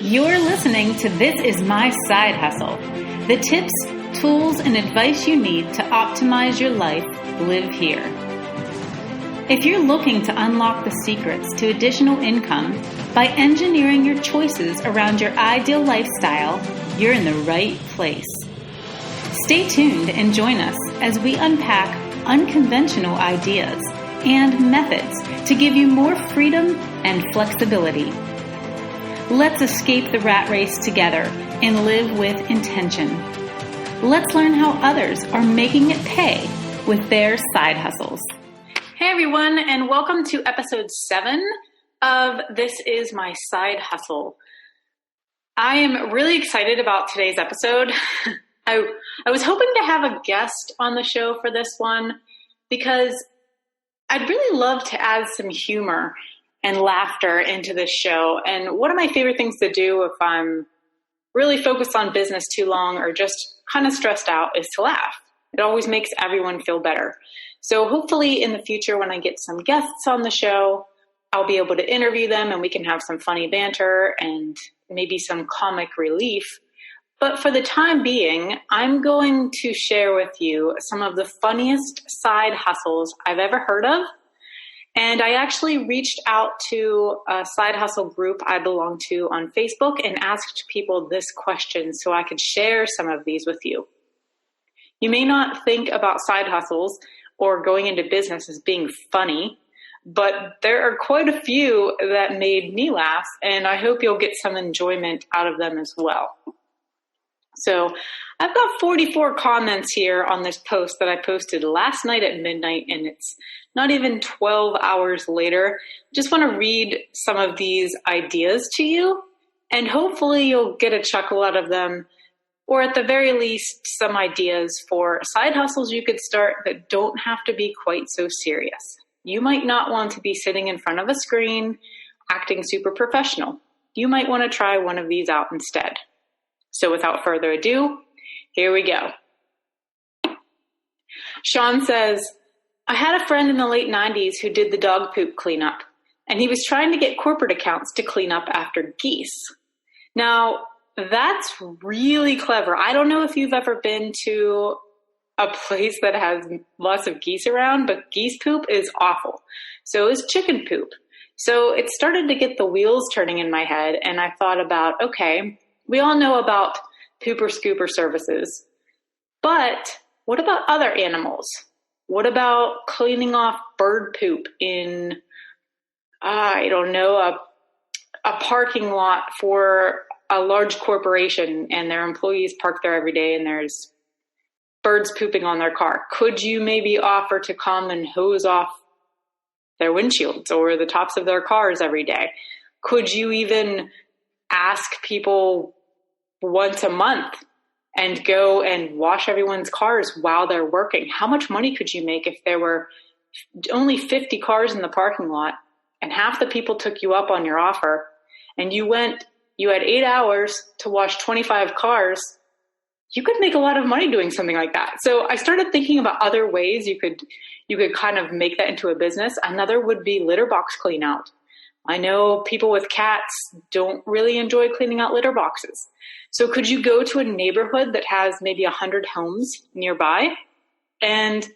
You're listening to This Is My Side Hustle. The tips, tools, and advice you need to optimize your life live here. If you're looking to unlock the secrets to additional income by engineering your choices around your ideal lifestyle, you're in the right place. Stay tuned and join us as we unpack unconventional ideas and methods to give you more freedom and flexibility. Let's escape the rat race together and live with intention. Let's learn how others are making it pay with their side hustles. Hey everyone, and welcome to episode 7 of This Is My Side Hustle. I am really excited about today's episode. I was hoping to have a guest on the show for this one because I'd really love to add some humor and laughter into this show. And one of my favorite things to do if I'm really focused on business too long or just kind of stressed out is to laugh. It always makes everyone feel better. So hopefully in the future when I get some guests on the show, I'll be able to interview them and we can have some funny banter and maybe some comic relief. But for the time being, I'm going to share with you some of the funniest side hustles I've ever heard of. And I actually reached out to a side hustle group I belong to on Facebook and asked people this question so I could share some of these with you. You may not think about side hustles or going into business as being funny, but there are quite a few that made me laugh, and I hope you'll get some enjoyment out of them as well. So I've got 44 comments here on this post that I posted last night at midnight, and it's not even 12 hours later. Just want to read some of these ideas to you, and hopefully you'll get a chuckle out of them, or at the very least, some ideas for side hustles you could start that don't have to be quite so serious. You might not want to be sitting in front of a screen acting super professional. You might want to try one of these out instead. So without further ado, here we go. Sean says, I had a friend in the late 90s who did the dog poop cleanup, and he was trying to get corporate accounts to clean up after geese. Now, that's really clever. I don't know if you've ever been to a place that has lots of geese around, but geese poop is awful. So is chicken poop. So it started to get the wheels turning in my head, and I thought about, okay, we all know about pooper scooper services, but what about other animals? What about cleaning off bird poop in, a parking lot for a large corporation and their employees park there every day and there's birds pooping on their car? Could you maybe offer to come and hose off their windshields or the tops of their cars every day? Could you even ask people once a month and go and wash everyone's cars while they're working? How much money could you make if there were only 50 cars in the parking lot and half the people took you up on your offer and you had 8 hours to wash 25 cars? You could make a lot of money doing something like that. So I started thinking about other ways you could kind of make that into a business. Another would be litter box clean out. I know people with cats don't really enjoy cleaning out litter boxes. So could you go to a neighborhood that has maybe 100 homes nearby and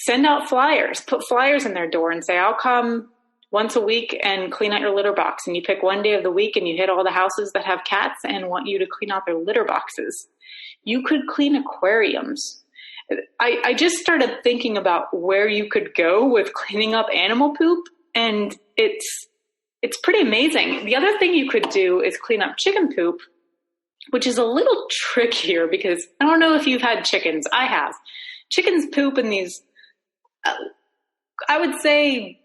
send out flyers, put flyers in their door and say, I'll come once a week and clean out your litter box. And you pick one day of the week and you hit all the houses that have cats and want you to clean out their litter boxes. You could clean aquariums. I just started thinking about where you could go with cleaning up animal poop, and it's pretty amazing. The other thing you could do is clean up chicken poop, which is a little trickier because I don't know if you've had chickens. I have. Chickens poop in these, I would say,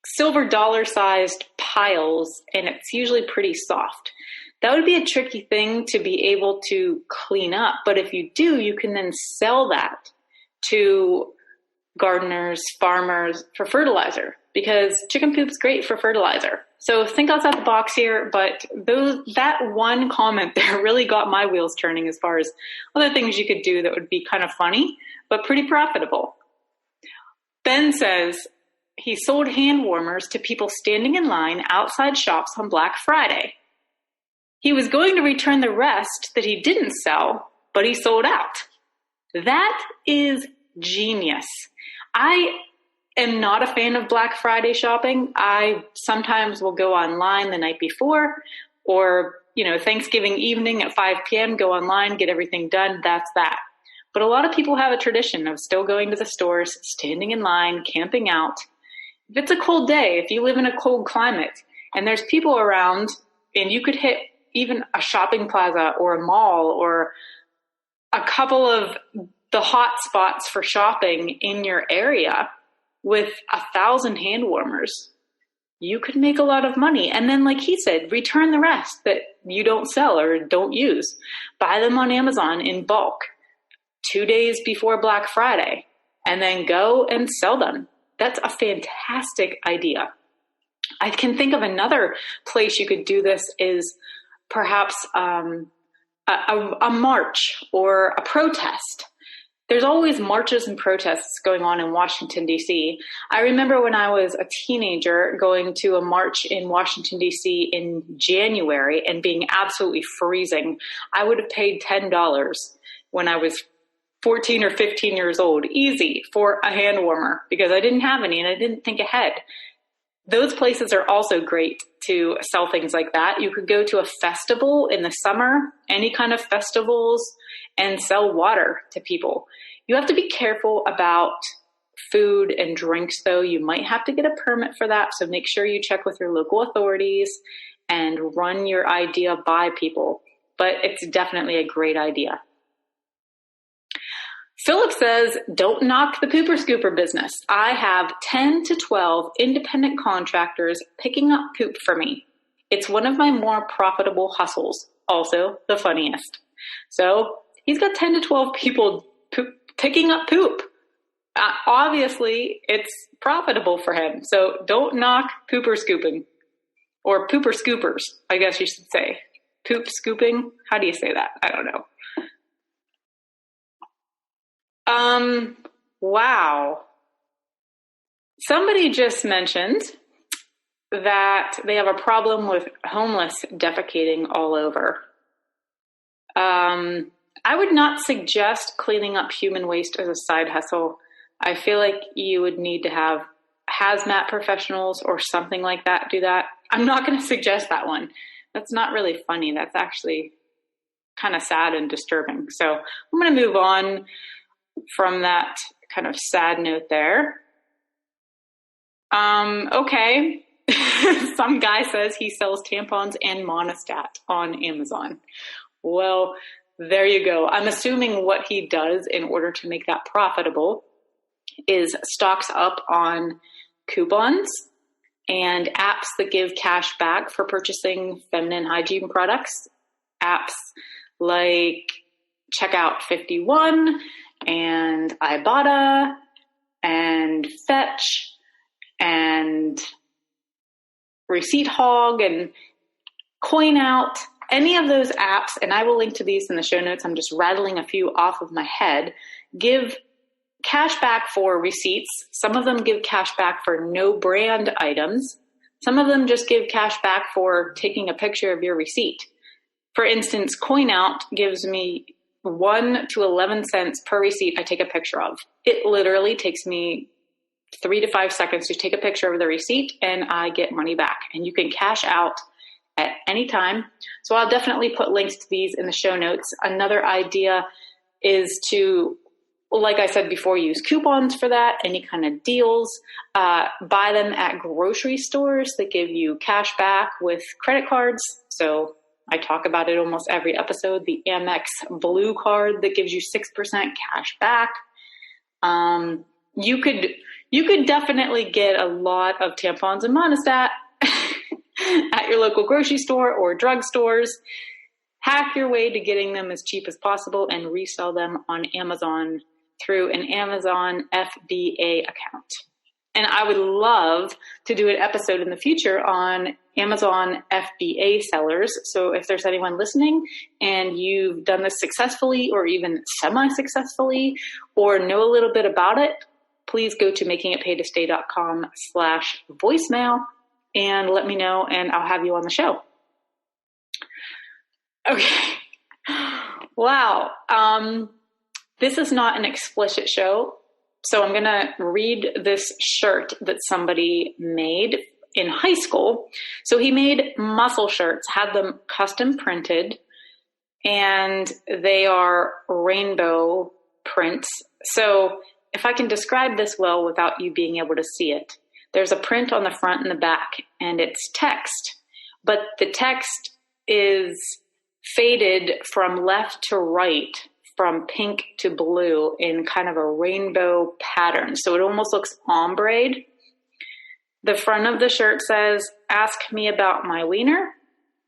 silver dollar-sized piles, and it's usually pretty soft. That would be a tricky thing to be able to clean up. But if you do, you can then sell that to gardeners, farmers for fertilizer, because chicken poop's great for fertilizer. So think outside the box here, but that one comment there really got my wheels turning as far as other things you could do that would be kind of funny, but pretty profitable. Ben says he sold hand warmers to people standing in line outside shops on Black Friday. He was going to return the rest that he didn't sell, but he sold out. That is genius. I am not a fan of Black Friday shopping. I sometimes will go online the night before, or, Thanksgiving evening at 5 p.m., go online, get everything done. That's that. But a lot of people have a tradition of still going to the stores, standing in line, camping out. If it's a cold day, if you live in a cold climate and there's people around, and you could hit even a shopping plaza or a mall or a couple of the hot spots for shopping in your area with 1,000 hand warmers, you could make a lot of money. And then, like he said, return the rest that you don't sell or don't use. Buy them on Amazon in bulk 2 days before Black Friday, and then go and sell them. That's a fantastic idea. I can think of another place you could do this is perhaps a march or a protest. There's always marches and protests going on in Washington, D.C. I remember when I was a teenager going to a march in Washington, D.C. in January and being absolutely freezing. I would have paid $10 when I was 14 or 15 years old, easy, for a hand warmer because I didn't have any and I didn't think ahead. Those places are also great to sell things like that. You could go to a festival in the summer, any kind of festivals, and sell water to people. You have to be careful about food and drinks, though. You might have to get a permit for that, so make sure you check with your local authorities and run your idea by people. But it's definitely a great idea. Philip says, don't knock the pooper scooper business. I have 10 to 12 independent contractors picking up poop for me. It's one of my more profitable hustles. Also the funniest. So he's got 10 to 12 people picking up poop. Obviously, it's profitable for him. So don't knock pooper scooping, or pooper scoopers, I guess you should say. Poop scooping? How do you say that? I don't know. Wow. Somebody just mentioned that they have a problem with homeless defecating all over. I would not suggest cleaning up human waste as a side hustle. I feel like you would need to have hazmat professionals or something like that do that. I'm not going to suggest that one. That's not really funny. That's actually kind of sad and disturbing. So I'm going to move on from that kind of sad note there. Okay. Some guy says he sells tampons and Monistat on Amazon. Well, there you go. I'm assuming what he does in order to make that profitable is stocks up on coupons and apps that give cash back for purchasing feminine hygiene products. Apps like Checkout 51 and Ibotta and Fetch and ReceiptHog and CoinOut, any of those apps, and I will link to these in the show notes. I'm just rattling a few off of my head, give cash back for receipts. Some of them give cash back for no brand items. Some of them just give cash back for taking a picture of your receipt. For instance, CoinOut gives me 1 to 11 cents per receipt I take a picture of. It literally takes me 3 to 5 seconds to take a picture of the receipt and I get money back. And you can cash out at any time. So I'll definitely put links to these in the show notes. Another idea is to, like I said before, use coupons for that, any kind of deals. Buy them at grocery stores that give you cash back with credit cards. So I talk about it almost every episode, the Amex Blue card that gives you 6% cash back. You could definitely get a lot of tampons and Monistat at your local grocery store or drug stores. Hack your way to getting them as cheap as possible and resell them on Amazon through an Amazon FBA account. And I would love to do an episode in the future on Amazon FBA sellers. So if there's anyone listening and you've done this successfully or even semi-successfully or know a little bit about it, please go to makingitpaytostay.com/voicemail and let me know, and I'll have you on the show. Okay. Wow. This is not an explicit show, so I'm going to read this shirt that somebody made in high school. So he made muscle shirts, had them custom printed, and they are rainbow prints. So if I can describe this well without you being able to see it, there's a print on the front and the back, and it's text, but the text is faded from left to right, from pink to blue in kind of a rainbow pattern. So it almost looks ombre. The front of the shirt says, "Ask me about my wiener."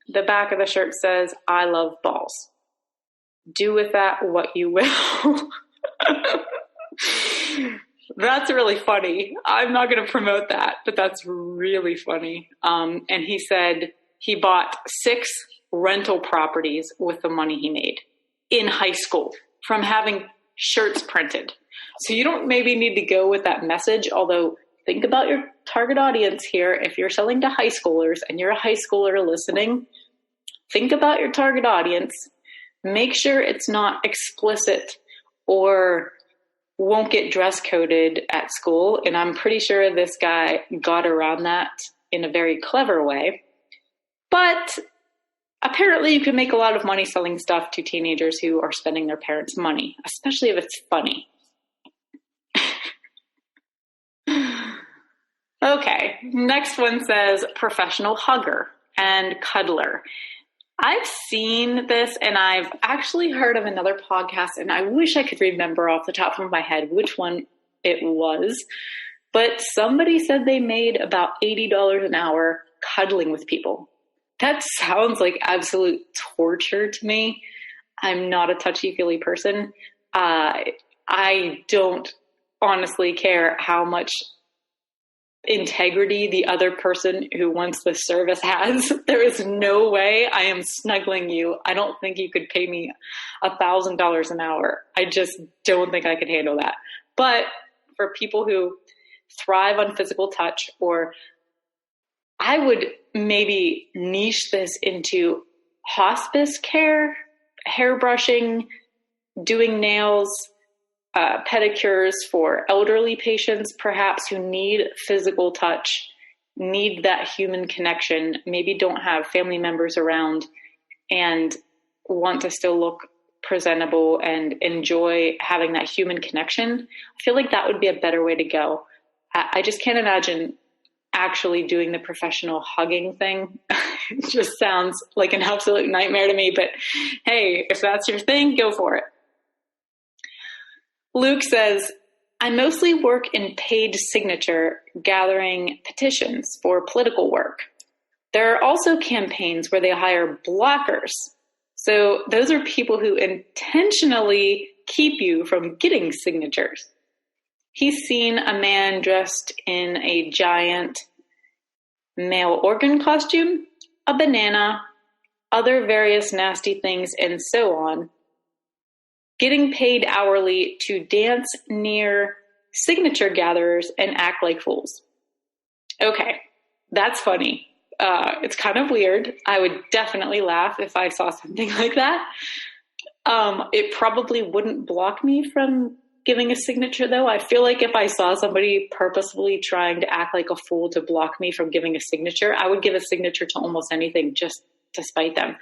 The back of the shirt says, "I love balls." Do with that what you will. That's really funny. I'm not going to promote that, but that's really funny. And he said he bought 6 rental properties with the money he made in high school from having shirts printed. So you don't maybe need to go with that message, although think about your target audience here. If you're selling to high schoolers and you're a high schooler listening, think about your target audience. Make sure it's not explicit or won't get dress coded at school. And I'm pretty sure this guy got around that in a very clever way. But apparently you can make a lot of money selling stuff to teenagers who are spending their parents' money, especially if it's funny. Okay, next one says professional hugger and cuddler. I've seen this, and I've actually heard of another podcast, and I wish I could remember off the top of my head which one it was, but somebody said they made about $80 an hour cuddling with people. That sounds like absolute torture to me. I'm not a touchy-feely person. I don't honestly care how much integrity the other person who wants the service has. There is no way I am snuggling you. I don't think you could pay me $1,000 an hour. I just don't think I could handle that. But for people who thrive on physical touch, or I would maybe niche this into hospice care, hair brushing, doing nails, pedicures for elderly patients, perhaps, who need physical touch, need that human connection, maybe don't have family members around and want to still look presentable and enjoy having that human connection. I feel like that would be a better way to go. I just can't imagine actually doing the professional hugging thing. It just sounds like an absolute nightmare to me, but hey, if that's your thing, go for it. Luke says, I mostly work in paid signature, gathering petitions for political work. There are also campaigns where they hire blockers. So those are people who intentionally keep you from getting signatures. He's seen a man dressed in a giant male organ costume, a banana, other various nasty things, and so on, getting paid hourly to dance near signature gatherers and act like fools. Okay, that's funny. It's kind of weird. I would definitely laugh if I saw something like that. It probably wouldn't block me from giving a signature, though. I feel like if I saw somebody purposefully trying to act like a fool to block me from giving a signature, I would give a signature to almost anything just to spite them.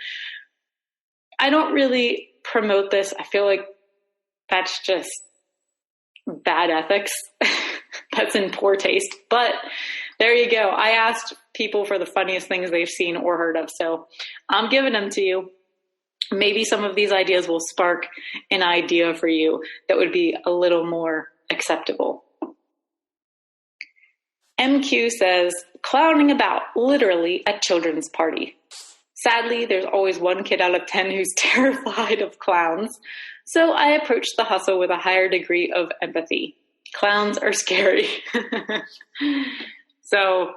I don't really promote this. I feel like that's just bad ethics. That's in poor taste. But there you go. I asked people for the funniest things they've seen or heard of, so I'm giving them to you. Maybe some of these ideas will spark an idea for you that would be a little more acceptable. MQ says, clowning about, literally, at children's party. Sadly, there's always one kid out of 10 who's terrified of clowns, so I approached the hustle with a higher degree of empathy. Clowns are scary. So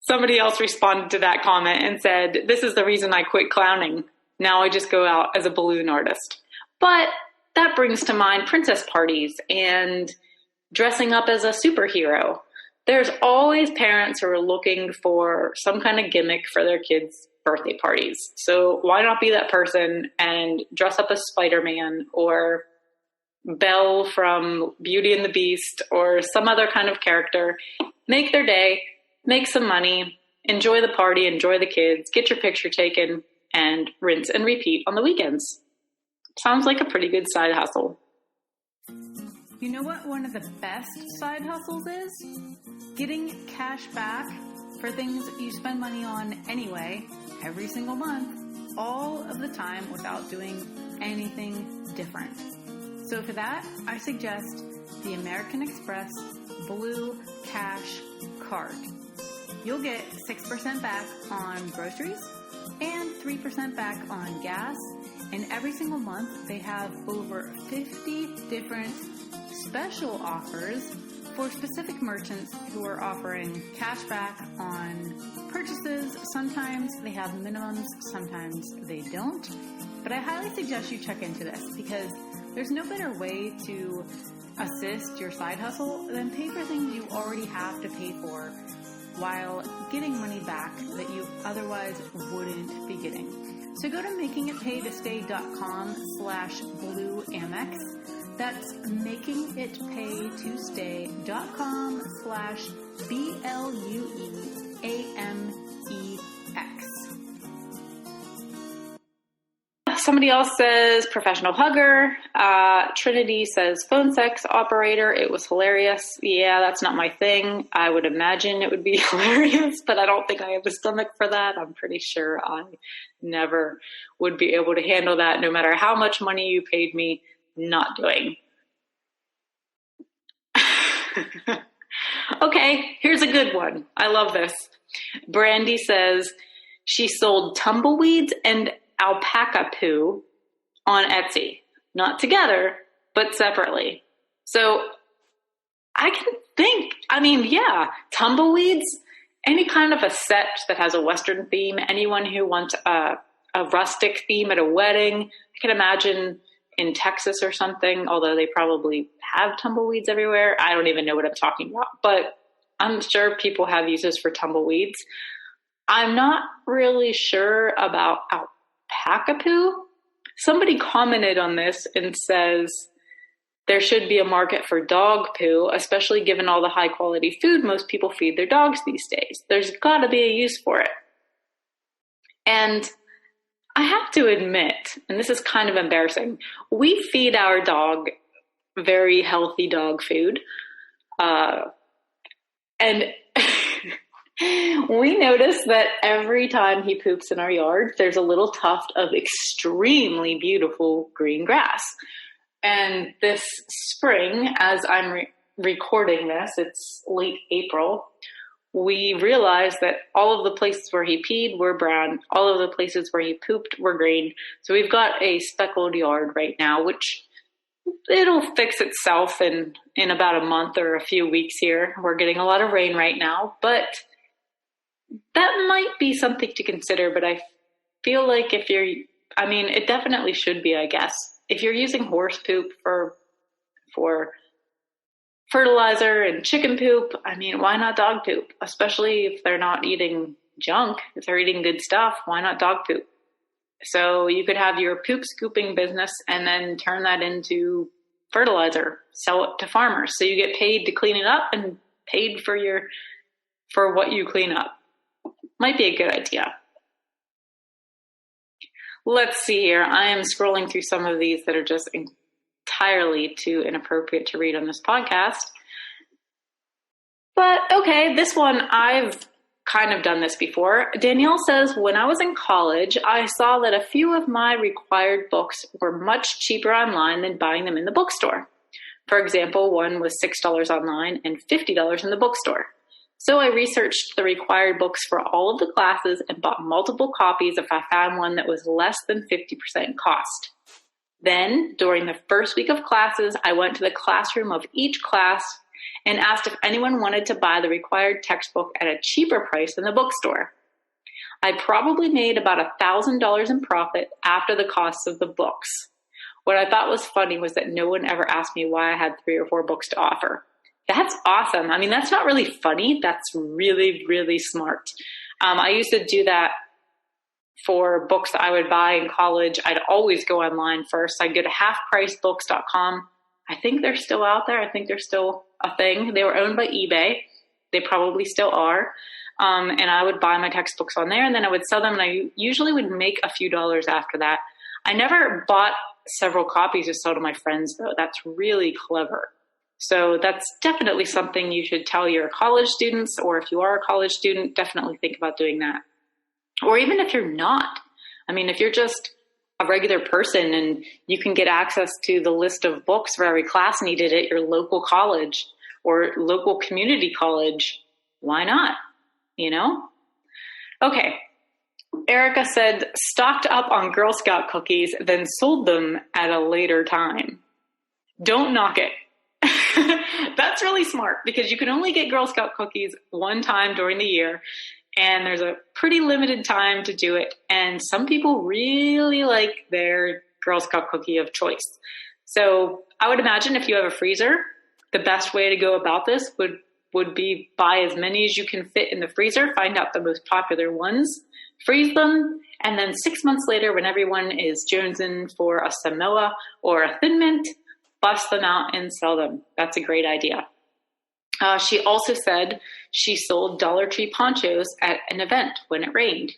somebody else responded to that comment and said, this is the reason I quit clowning. Now I just go out as a balloon artist. But that brings to mind princess parties and dressing up as a superhero. There's always parents who are looking for some kind of gimmick for their kids' birthday parties. So why not be that person and dress up as Spider-Man or Belle from Beauty and the Beast or some other kind of character, make their day, make some money, enjoy the party, enjoy the kids, get your picture taken, and rinse and repeat on the weekends. Sounds like a pretty good side hustle. You know what one of the best side hustles is? Getting cash back for things you spend money on anyway, every single month, all of the time without doing anything different. So for that, I suggest the American Express Blue Cash Card. You'll get 6% back on groceries and 3% back on gas. And every single month, they have over 50 different special offers for specific merchants who are offering cash back on purchases. Sometimes they have minimums, sometimes they don't. But I highly suggest you check into this because there's no better way to assist your side hustle than pay for things you already have to pay for while getting money back that you otherwise wouldn't be getting. So go to makingitpaytostay.com/blueamex. That's makingitpay2stay.com/BLUEAMEX. Somebody else says professional hugger. Trinity says phone sex operator. It was hilarious. Yeah, that's not my thing. I would imagine it would be hilarious, but I don't think I have the stomach for that. I'm pretty sure I never would be able to handle that, no matter how much money you paid me. Not doing. Okay, here's a good one. I love this. Brandy says she sold tumbleweeds and alpaca poo on Etsy. Not together, but separately. So I can think, tumbleweeds, any kind of a set that has a Western theme, anyone who wants a rustic theme at a wedding, I can imagine in Texas or something, although they probably have tumbleweeds everywhere. I don't even know what I'm talking about, but I'm sure people have uses for tumbleweeds. I'm not really sure about alpaca poo. Somebody commented on this and says there should be a market for dog poo, especially given all the high quality food most people feed their dogs these days. There's got to be a use for it. And I have to admit, and this is kind of embarrassing, we feed our dog very healthy dog food. And we notice that every time he poops in our yard, there's a little tuft of extremely beautiful green grass. And this spring, as I'm recording this, it's late April, we realized that all of the places where he peed were brown. All of the places where he pooped were green. So we've got a speckled yard right now, which it'll fix itself in about a month or a few weeks here. We're getting a lot of rain right now, but that might be something to consider. But I feel like it definitely should be, I guess. If you're using horse poop for fertilizer and chicken poop, why not dog poop? Especially if they're not eating junk. If they're eating good stuff, why not dog poop? So you could have your poop scooping business and then turn that into fertilizer, sell it to farmers. So you get paid to clean it up and paid for what you clean up. Might be a good idea. Let's see here. I am scrolling through some of these that are just entirely too inappropriate to read on this podcast. But okay, this one, I've kind of done this before. Danielle says, when I was in college, I saw that a few of my required books were much cheaper online than buying them in the bookstore. For example, one was $6 online and $50 in the bookstore. So I researched the required books for all of the classes and bought multiple copies if I found one that was less than 50% cost. Then, during the first week of classes, I went to the classroom of each class and asked if anyone wanted to buy the required textbook at a cheaper price than the bookstore. I probably made about $1,000 in profit after the costs of the books. What I thought was funny was that no one ever asked me why I had 3 or 4 books to offer. That's awesome. That's not really funny. That's really, really smart. I used to do that for books that I would buy in college, I'd always go online first. I'd go to halfpricebooks.com. I think they're still out there. I think they're still a thing. They were owned by eBay. They probably still are. And I would buy my textbooks on there, and then I would sell them, and I usually would make a few dollars after that. I never bought several copies to sell to my friends, though. That's really clever. So that's definitely something you should tell your college students, or if you are a college student, definitely think about doing that. Or even if you're not. I mean, if you're just a regular person and you can get access to the list of books for every class needed at your local college or local community college, why not? You know? Okay. Erica said, stocked up on Girl Scout cookies, then sold them at a later time. Don't knock it. That's really smart because you can only get Girl Scout cookies one time during the year, and there's a pretty limited time to do it. And some people really like their Girl Scout cookie of choice. So I would imagine if you have a freezer, the best way to go about this would be buy as many as you can fit in the freezer, find out the most popular ones, freeze them, and then 6 months later when everyone is jonesing for a Samoa or a Thin Mint, bust them out and sell them. That's a great idea. She also said she sold Dollar Tree ponchos at an event when it rained.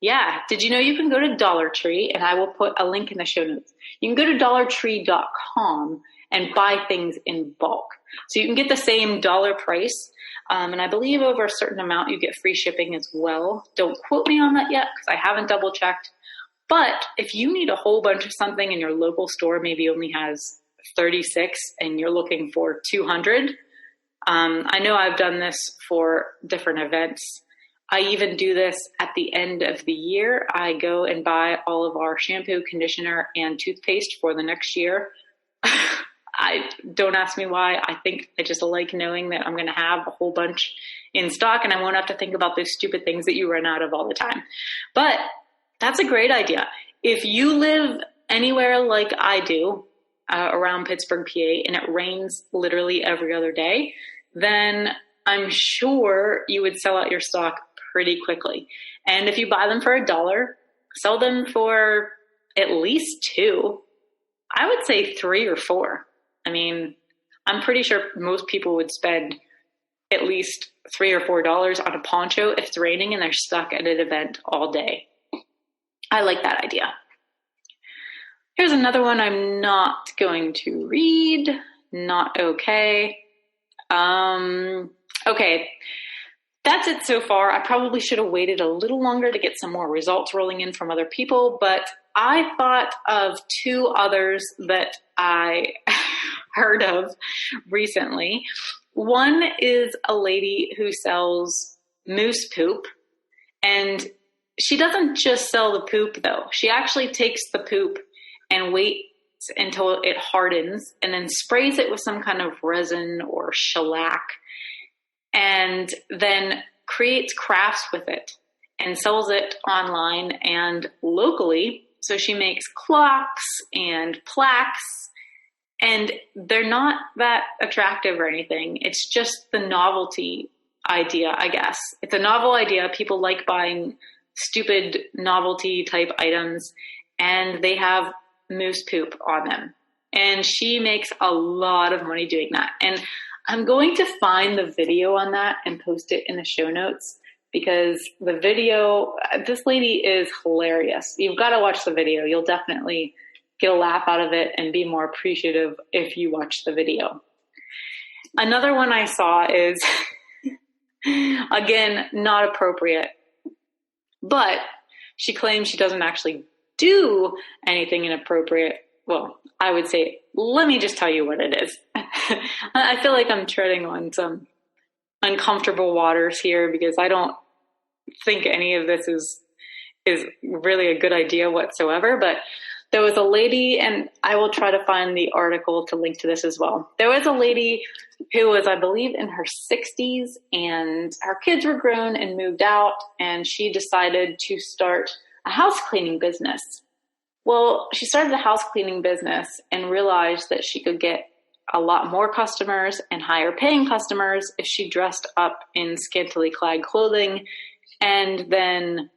Yeah. Did you know you can go to Dollar Tree, and I will put a link in the show notes. You can go to dollartree.com and buy things in bulk. So you can get the same dollar price. And I believe over a certain amount, you get free shipping as well. Don't quote me on that yet because I haven't double checked. But if you need a whole bunch of something and your local store maybe only has 36 and you're looking for 200, I know I've done this for different events. I even do this at the end of the year. I go and buy all of our shampoo, conditioner, and toothpaste for the next year. Don't ask me why. I think I just like knowing that I'm going to have a whole bunch in stock and I won't have to think about those stupid things that you run out of all the time. But that's a great idea. If you live anywhere like I do, around Pittsburgh, PA, and it rains literally every other day, then I'm sure you would sell out your stock pretty quickly. And if you buy them for $1, sell them for at least $2. I would say $3 or $4. I mean, I'm pretty sure most people would spend at least $3 or $4 on a poncho if it's raining and they're stuck at an event all day. I like that idea. Here's another one I'm not going to read. Not okay. Okay. That's it so far. I probably should have waited a little longer to get some more results rolling in from other people, but I thought of 2 others that I heard of recently. One is a lady who sells moose poop, and she doesn't just sell the poop though. She actually takes the poop and waits until it hardens and then sprays it with some kind of resin or shellac and then creates crafts with it and sells it online and locally. So she makes clocks and plaques, and they're not that attractive or anything. It's just the novelty idea, I guess. It's a novel idea. People like buying stupid novelty type items, and they have moose poop on them. And she makes a lot of money doing that. And I'm going to find the video on that and post it in the show notes because the video, this lady is hilarious. You've got to watch the video. You'll definitely get a laugh out of it and be more appreciative if you watch the video. Another one I saw is, again, not appropriate, but she claims she doesn't actually do anything inappropriate. Well, I would say, let me just tell you what it is. I feel like I'm treading on some uncomfortable waters here because I don't think any of this is really a good idea whatsoever. But there was a lady, and I will try to find the article to link to this as well. There was a lady who was, I believe, in her 60s, and her kids were grown and moved out, and she decided to start a house cleaning business. Well, she started a house cleaning business and realized that she could get a lot more customers and higher paying customers if she dressed up in scantily clad clothing and then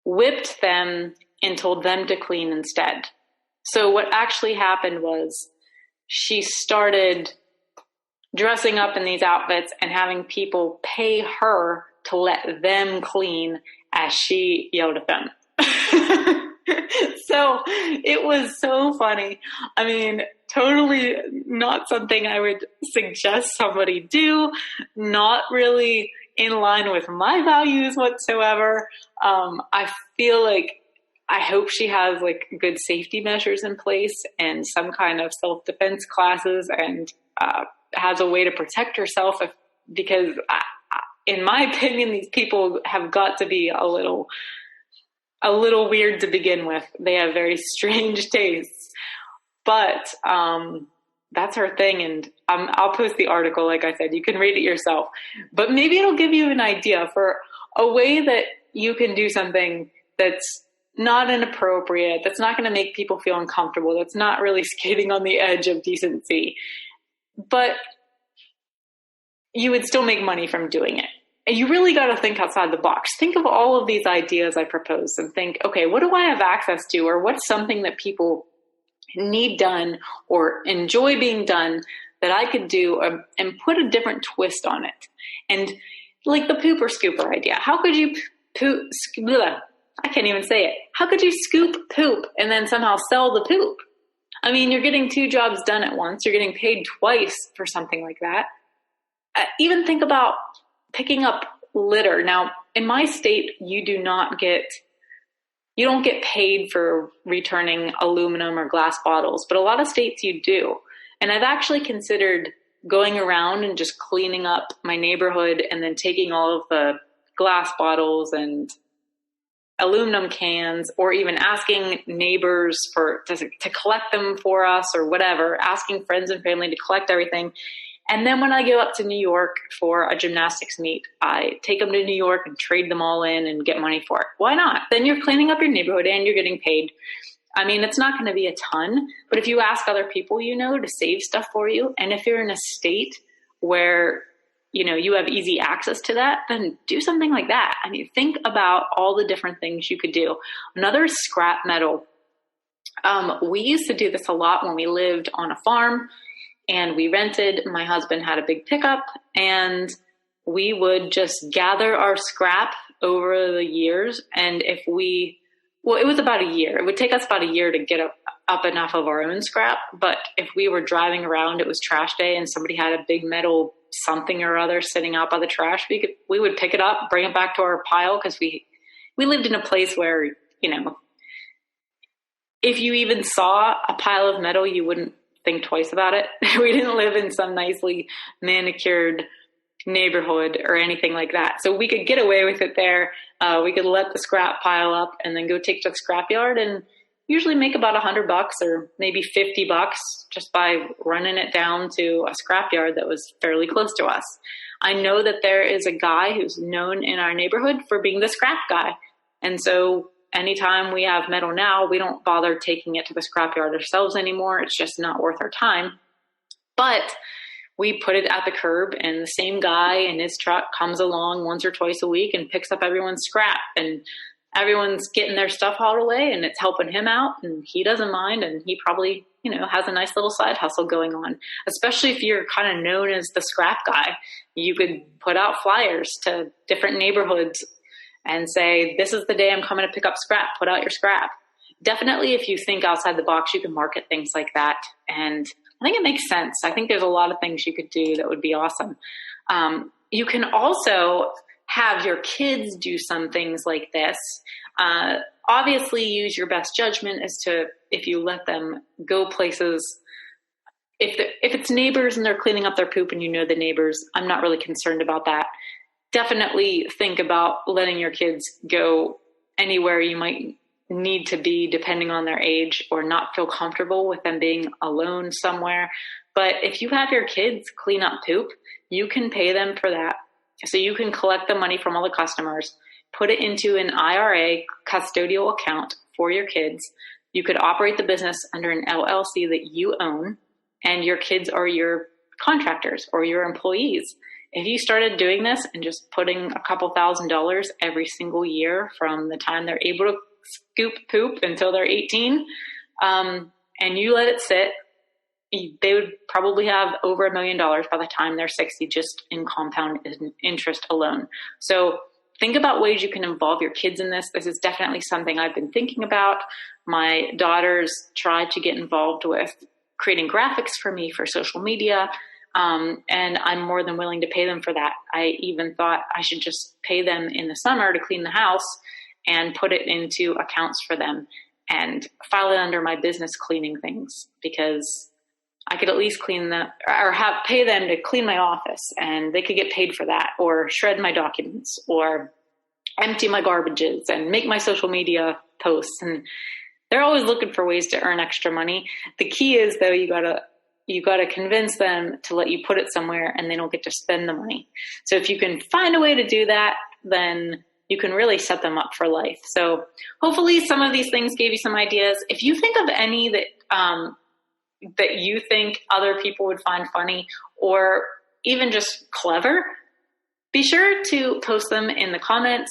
whipped them and told them to clean instead. So what actually happened was she started dressing up in these outfits and having people pay her to let them clean as she yelled at them. So it was so funny. I mean, totally not something I would suggest somebody do, not really in line with my values whatsoever. I feel like, I hope she has like good safety measures in place and some kind of self-defense classes and has a way to protect herself, because in my opinion, these people have got to be a little weird to begin with. They have very strange tastes, but that's her thing. And I'll post the article. Like I said, you can read it yourself, but maybe it'll give you an idea for a way that you can do something that's not inappropriate, that's not going to make people feel uncomfortable, that's not really skating on the edge of decency, but you would still make money from doing it. And you really got to think outside the box. Think of all of these ideas I proposed and think, okay, what do I have access to, or what's something that people need done or enjoy being done that I could do, and put a different twist on it. And like the pooper scooper idea, how could you I can't even say it. How could you scoop poop and then somehow sell the poop? I mean, you're getting 2 jobs done at once. You're getting paid twice for something like that. Even think about picking up litter. Now, in my state, you don't get paid for returning aluminum or glass bottles, but a lot of states you do. And I've actually considered going around and just cleaning up my neighborhood and then taking all of the glass bottles and aluminum cans, or even asking neighbors to collect them for us or whatever, asking friends and family to collect everything. And then when I go up to New York for a gymnastics meet, I take them to New York and trade them all in and get money for it. Why not? Then you're cleaning up your neighborhood and you're getting paid. I mean, it's not going to be a ton, but if you ask other people to save stuff for you, and if you're in a state where you have easy access to that, then do something like that. I mean, think about all the different things you could do. Another is scrap metal. We used to do this a lot when we lived on a farm and we rented. My husband had a big pickup and we would just gather our scrap over the years. And it was about a year. It would take us about a year to get up enough of our own scrap. But if we were driving around, it was trash day and somebody had a big metal something or other sitting out by the trash, we would pick it up, bring it back to our pile, because we lived in a place where, if you even saw a pile of metal, you wouldn't think twice about it. We didn't live in some nicely manicured neighborhood or anything like that. So we could get away with it there. We could let the scrap pile up and then go take to the scrapyard and usually make about $100 or maybe $50 just by running it down to a scrapyard that was fairly close to us. I know that there is a guy who's known in our neighborhood for being the scrap guy. And so anytime we have metal now, we don't bother taking it to the scrapyard ourselves anymore. It's just not worth our time. But we put it at the curb and the same guy in his truck comes along once or twice a week and picks up everyone's scrap, and everyone's getting their stuff hauled away and it's helping him out and he doesn't mind. And he probably, has a nice little side hustle going on, especially if you're kind of known as the scrap guy. You could put out flyers to different neighborhoods and say, this is the day I'm coming to pick up scrap, put out your scrap. Definitely, if you think outside the box, you can market things like that. And I think it makes sense. I think there's a lot of things you could do that would be awesome. You can also have your kids do some things like this. Obviously, use your best judgment as to if you let them go places. If it's neighbors and they're cleaning up their poop and the neighbors, I'm not really concerned about that. Definitely think about letting your kids go anywhere you might need to be depending on their age, or not feel comfortable with them being alone somewhere. But if you have your kids clean up poop, you can pay them for that. So you can collect the money from all the customers, put it into an IRA custodial account for your kids. You could operate the business under an LLC that you own, and your kids are your contractors or your employees. if you started doing this and just putting a couple $1,000s every single year from the time they're able to scoop poop until they're 18, and you let it sit, they would probably have over $1 million by the time they're 60, just in compound interest alone. So think about ways you can involve your kids in this. This is definitely something I've been thinking about. My daughters tried to get involved with creating graphics for me for social media, and I'm more than willing to pay them for that. I even thought I should just pay them in the summer to clean the house and put it into accounts for them and file it under my business cleaning things, because I could at least pay them to clean my office, and they could get paid for that, or shred my documents, or empty my garbages and make my social media posts. And they're always looking for ways to earn extra money. The key is, though, you gotta convince them to let you put it somewhere, and they don't get to spend the money. So if you can find a way to do that, then you can really set them up for life. So hopefully some of these things gave you some ideas. If you think of any that you think other people would find funny or even just clever, be sure to post them in the comments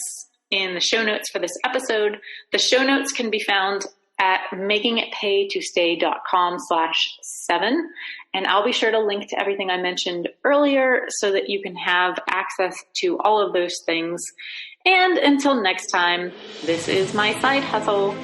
in the show notes for this episode. The show notes can be found at makingitpaytostay.com/7. And I'll be sure to link to everything I mentioned earlier so that you can have access to all of those things. And until next time, this is my side hustle.